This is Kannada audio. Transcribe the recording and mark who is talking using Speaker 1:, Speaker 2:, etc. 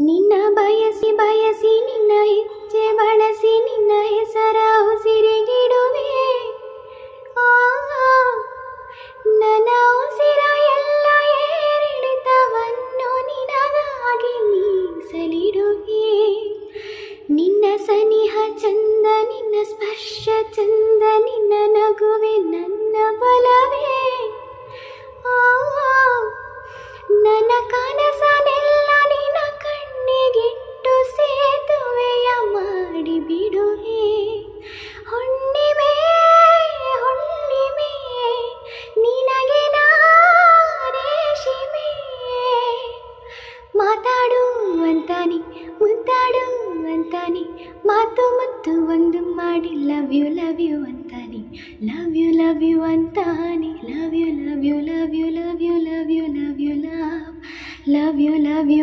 Speaker 1: ನಿನ್ನ ಬಯಸಿ ಬಯಸಿ ನಿನ್ನ ಹೆಜ್ಜೆ ಬಳಸಿ ನಿನ್ನ ಹೆಸರ ಉಸಿರಿಗಿಡುವೆ. ನನ್ನ ಉಸಿರ ಎಲ್ಲ ಏರಿಳಿತವನ್ನು ನಿನಗಾಗಿ ಮೀಸಲಿಡುವೆ. ನಿನ್ನ ಸನಿಹ ಚಂದ, ನಿನ್ನ ಸ್ಪರ್ಶ ಚಂದ, ನಿನ್ನ ನಗುವೆ ನನ್ನ ಬಲವೇ. ನನ್ನ ಕನಸನೆಲ್ಲ ನಿನ್ನ ಕಣ್ಣಿಗಿಟ್ಟು ಸೇತುವೆಯ ಮಾಡಿಬಿಡುವೆ. ಹುಣ್ಣಿಮೆ ಹುಣ್ಣಿಮೆ ನಿನಗೆ ರೇಷಿಮೆ. ಮಾತಾಡು ಅಂತಾನೆ ಮುದ್ದಾಡು ಅಂತಾನೆ, ಮಾತು ಮುತ್ತು ಒಂದು ಮಾಡಿ ಲವ್ ಯು ಅಂತಾನೆ. ಲವ್ ಯು ಅಂತಾನೆ. Love you love you love you love you love you love you love you love you.